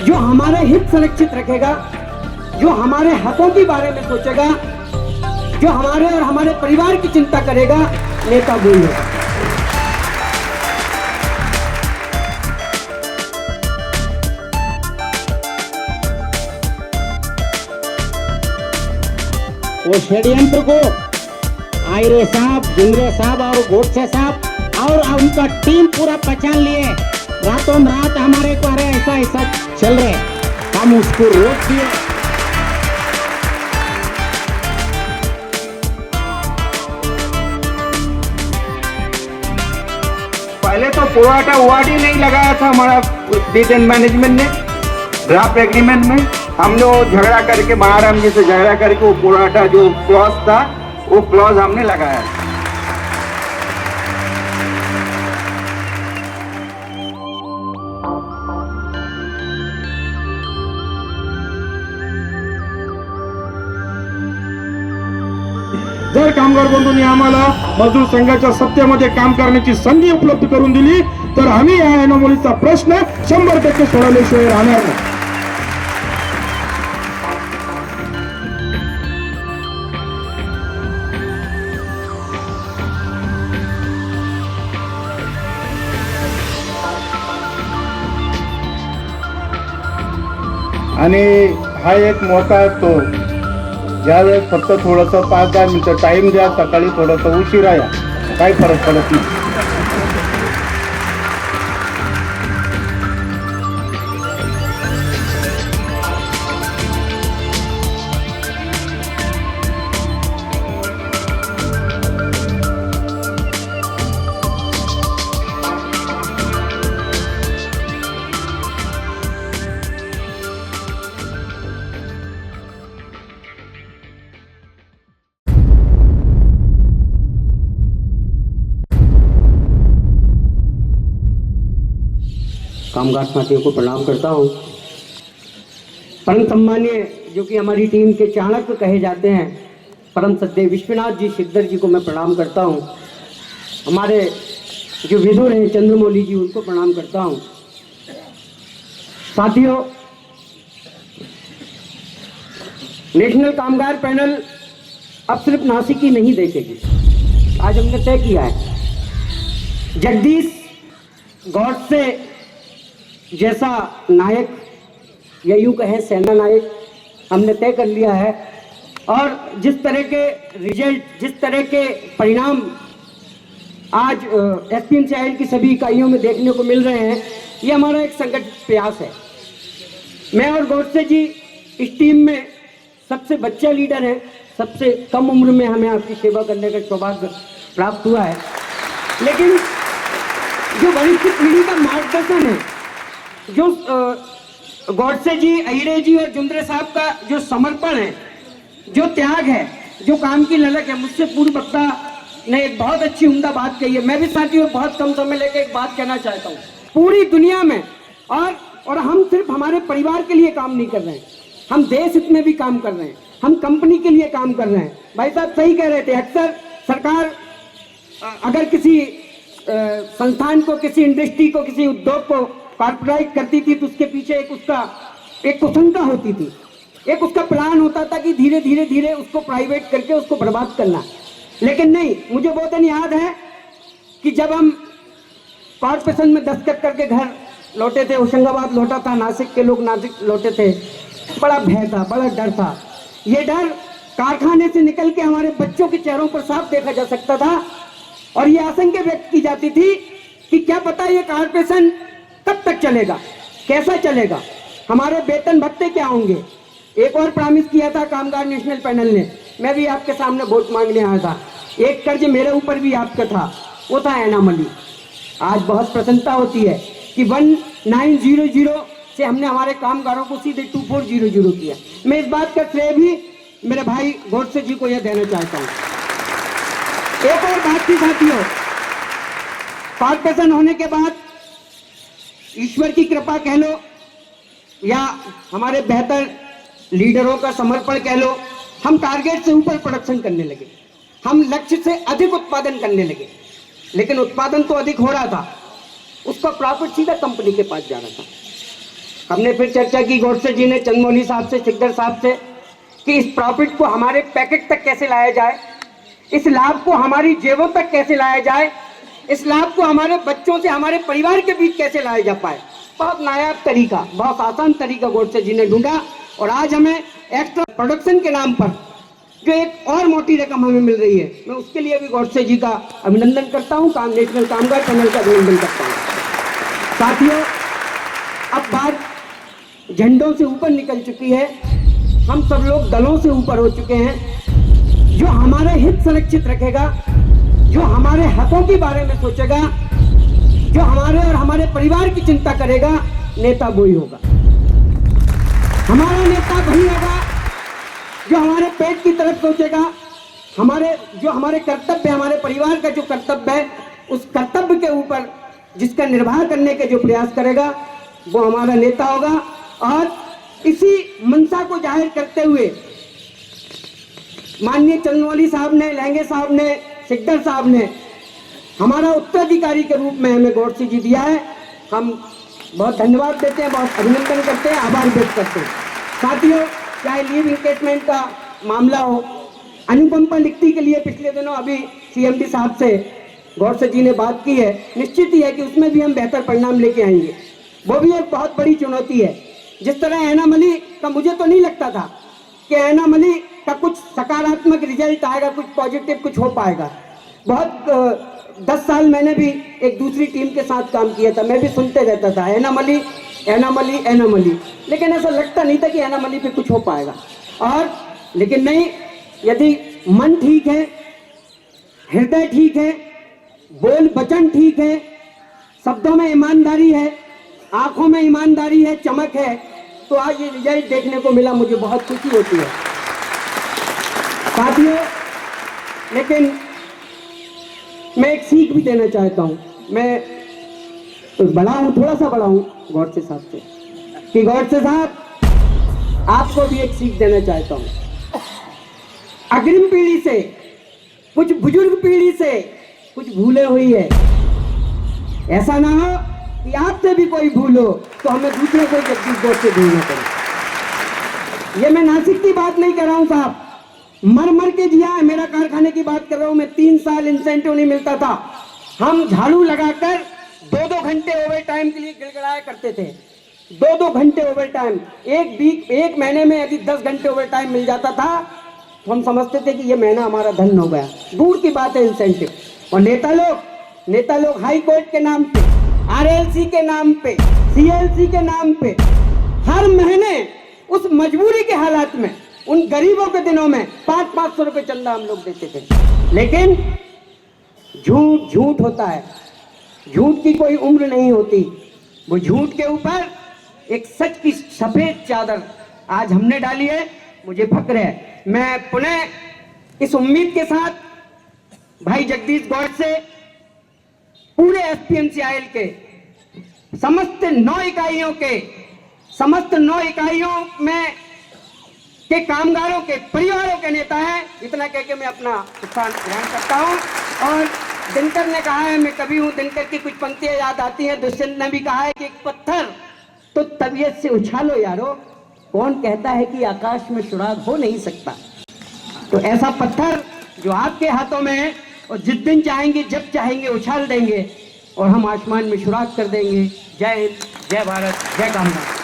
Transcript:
जो हमारे हित सुरक्षित रखेगा, जो हमारे हकों के बारे में सोचेगा, जो हमारे और हमारे परिवार की चिंता करेगा, नेता वही होगा। वो षड्यंत्र को आयरे साहब, जिंद्रे साहब और गोडसे साहब और उनका टीम पूरा पहचान लिए। रातों रात हमारे को अरे ऐसा ऐसा चल रहे, हम उसको रोक दिए। पहले तो पुराटा वार्ड ही नहीं लगाया था हमारा डिटेन मैनेजमेंट ने। ड्राफ्ट एग्रीमेंट में हमने वो झगड़ा करके, महाराम जी से झगड़ा करके वो पुराटा जो क्लॉज था वो क्लॉज हमने लगाया। जर कामगार बंधूंनी आम्हाला मजदूर संघाच्या सत्तेमध्ये काम करण्याची संधी उपलब्ध करून दिली तर आम्ही या अनमोलीचा प्रश्न 100% सोडवल्याशिवाय राहणार नाही। आणि हा एक मौका असतो ज्यावेळेस फक्त थोडंसं 5-10 मिनिटं टाईम द्या, सकाळी थोडंसं उशिरा या, काही फरक पडत नाही। कामगार साथियों को प्रणाम करता हूँ। परम सम्मान्य जो कि हमारी टीम के चाणक्य कहे जाते हैं, परम सद्य विश्वनाथ जी सिकदर जी को मैं प्रणाम करता हूँ। हमारे जो विदुर हैं चंद्रमौली जी, उनको प्रणाम करता हूँ। साथियों, नेशनल कामगार पैनल अब सिर्फ नासिक ही नहीं देखेगी। आज हमने तय किया है जगदीश गौडसे जैसा नायक, या यूं कहें सेना नायक, हमने तय कर लिया है। और जिस तरह के रिजल्ट, जिस तरह के परिणाम आज एसपीएमसीआईएल की सभी इकाइयों में देखने को मिल रहे हैं, ये हमारा एक संगठित प्रयास है। मैं और गौडसे जी इस टीम में सबसे बच्चा लीडर है। सबसे कम उम्र में हमें आपकी सेवा करने का सौभाग्य प्राप्त हुआ है। लेकिन जो वरिष्ठ पीढ़ी का मार्गदर्शन है, जो गौडसे जी, अहिरे जी और जुंद्रे साहब का जो समर्पण है, जो त्याग है, जो काम की ललक है, मुझसे पूर्व वक्ता ने एक बहुत अच्छी उम्दा बात कही है। मैं भी साथियों बहुत कम समय लेकर एक बात कहना चाहता हूँ। पूरी दुनिया में और हम सिर्फ हमारे परिवार के लिए काम नहीं कर रहे हैं, हम देश हित में भी काम कर रहे हैं, हम कंपनी के लिए काम कर रहे हैं। भाई साहब सही कह रहे थे, अक्सर सरकार अगर किसी संस्थान को, किसी इंडस्ट्री को, किसी उद्योग को कॉर्पोरेट करती थी तो उसके पीछे एक कुशंका होती थी, एक उसका प्लान होता था कि धीरे धीरे धीरे उसको प्राइवेट करके उसको बर्बाद करना। लेकिन नहीं, मुझे बहुत दिन याद है कि जब हम कॉर्पोरेशन में दस्तखत करके घर लौटे थे, होशंगाबाद लौटा था, नासिक के लोग नासिक लौटे थे, बड़ा भय था, बड़ा डर था। ये डर कारखाने से निकल के हमारे बच्चों के चेहरों पर साफ देखा जा सकता था और ये आशंका व्यक्त की जाती थी कि क्या पता ये कॉर्पोरेशन कब तक चलेगा, कैसा चलेगा, हमारे वेतन भत्ते क्या होंगे। एक और प्रॉमिस किया था कामगार नेशनल पैनल ने, मैं भी आपके सामने वोट मांगने आया था। एक कर्ज मेरे ऊपर भी आपका था, वो था एनामली। आज बहुत प्रसन्नता होती है कि 1900 से हमने हमारे कामगारों को सीधे 2400 किया। मैं इस बात का श्रेय भी मेरे भाई गौडसे जी को यह देना चाहता हूँ। एक और बात थी साथियों, कॉर्पोरेशन होने के बाद ईश्वर की कृपा कह लो या हमारे बेहतर लीडरों का समर्पण कह लो, हम टारगेट से ऊपर प्रोडक्शन करने लगे, हम लक्ष्य से अधिक उत्पादन करने लगे। लेकिन उत्पादन तो अधिक हो रहा था, उसका प्रॉफिट सीधा कंपनी के पास जा रहा था। हमने फिर चर्चा की गोडसे जी ने, चंद्रमौली साहब से, सिकदर साहब से, कि इस प्रॉफिट को हमारे पैकेट तक कैसे लाया जाए, इस लाभ को हमारी जेबों तक कैसे लाया जाए, इस लाभ को हमारे बच्चों से, हमारे परिवार के बीच कैसे लाया जा पाए। बहुत नायाब तरीका, बहुत आसान तरीका गोडसे जी ने ढूंढा और आज हमें एक्स्ट्रा प्रोडक्शन के नाम पर जो एक और मोटी रकम हमें मिल रही है, मैं उसके लिए भी गोडसे जी का अभिनंदन करता हूँ, नेशनल कामगार पैनल का अभिनंदन करता हूँ। साथियों, अब बात झंडों से ऊपर निकल चुकी है, हम सब लोग दलों से ऊपर हो चुके हैं। जो हमारे हित सुरक्षित रखेगा, जो हमारे हकों के बारे में सोचेगा, जो हमारे और हमारे परिवार की चिंता करेगा, नेता वही होगा। हमारा नेता वही होगा जो हमारे पेट की तरफ सोचेगा, जो हमारे कर्तव्य, हमारे परिवार का जो कर्तव्य है, उस कर्तव्य के ऊपर जिसका निर्वाह करने के जो प्रयास करेगा, वो हमारा नेता होगा। और इसी मंशा को जाहिर करते हुए माननीय चंद्रमौली साहब ने, लहंगे साहब ने, सिकदर साहब ने हमारा उत्तराधिकारी के रूप में हमें गोडसे जी दिया है। हम बहुत धन्यवाद देते हैं, बहुत अभिनंदन करते हैं, आभार व्यक्त करते हैं। साथियों, चाहे लीव इंकेजमेंट का मामला हो, अनुकंपा नियुक्ति के लिए पिछले दिनों अभी सीएमडी साहब से गोडसे जी ने बात की है, निश्चित ही है कि उसमें भी हम बेहतर परिणाम लेके आएंगे। वो भी एक बहुत बड़ी चुनौती है। जिस तरह एनामली का मुझे तो नहीं लगता था कि एनामली का कुछ सकारात्मक रिजल्ट आएगा, कुछ पॉजिटिव कुछ हो पाएगा। बहुत 10 साल मैंने भी एक दूसरी टीम के साथ काम किया था, मैं भी सुनते रहता था एनामली एनामली एनामली, लेकिन ऐसा लगता नहीं था कि एनामली पे कुछ हो पाएगा। और लेकिन नहीं, यदि मन ठीक है, हृदय ठीक है, बोल वचन ठीक है, शब्दों में ईमानदारी है, आंखों में ईमानदारी है, चमक है, तो आज ये रिजल्ट देखने को मिला, मुझे बहुत खुशी होती है। साथियों, लेकिन मैं एक सीख भी देना चाहता हूँ। मैं बड़ा हूँ, थोड़ा सा बड़ा हूँ गोडसे साहब से, कि गोडसे साहब आपको भी एक सीख देना चाहता हूँ। अग्रिम पीढ़ी से, कुछ बुजुर्ग पीढ़ी से कुछ भूले हुई है। ऐसा ना हो कि आपसे भी कोई भूल हो तो हमें दूसरे को जगदीश गोडसे भूलना पड़े। ये मैं नासिक की बात नहीं कर रहा हूँ साहब, मर मर के जिया है। मेरा कारखाने की बात कर रहा हूँ मैं, 3 साल इंसेंटिव नहीं मिलता था। हम झाड़ू लगाकर 2-2 घंटे ओवर टाइम के लिए गिड़गिड़ाया करते थे। 2-2 घंटे ओवर टाइम, एक महीने में यदि 10 घंटे ओवर टाइम मिल जाता था तो हम समझते थे कि ये महीना हमारा धन हो गया। दूर की बात है इंसेंटिव। और नेता लोग हाई कोर्ट के नाम पे, आरएलसी के नाम पे, सीएलसी के नाम पे हर महीने उस मजबूरी के हालात में, उन गरीबों के दिनों में 500-500 रुपए चंदा हम लोग देते थे। लेकिन झूठ होता है, झूठ की कोई उम्र नहीं होती। वो झूठ के ऊपर एक सच की सफेद चादर आज हमने डाली है, मुझे फक्र है। मैं पुनः इस उम्मीद के साथ भाई जगदीश गोडसे, पूरे एसपीएमसीआईएल के समस्त 9 इकाइयों में के कामगारों के परिवारों के नेता हैं। इतना कह के मैं अपना स्थान ग्रहण करता हूं। और दिनकर ने कहा है, मैं कभी हूं, दिनकर की कुछ पंक्तियां याद आती हैं। दुष्यंत ने भी कहा है कि एक पत्थर तो तबीयत से उछालो यारो, कौन कहता है कि आकाश में सुराग हो नहीं सकता। तो ऐसा पत्थर जो आपके हाथों में है, और जिस दिन चाहेंगे, जब चाहेंगे उछाल देंगे और हम आसमान में सुराग कर देंगे। जय हिंद, जय भारत, जय कामगार।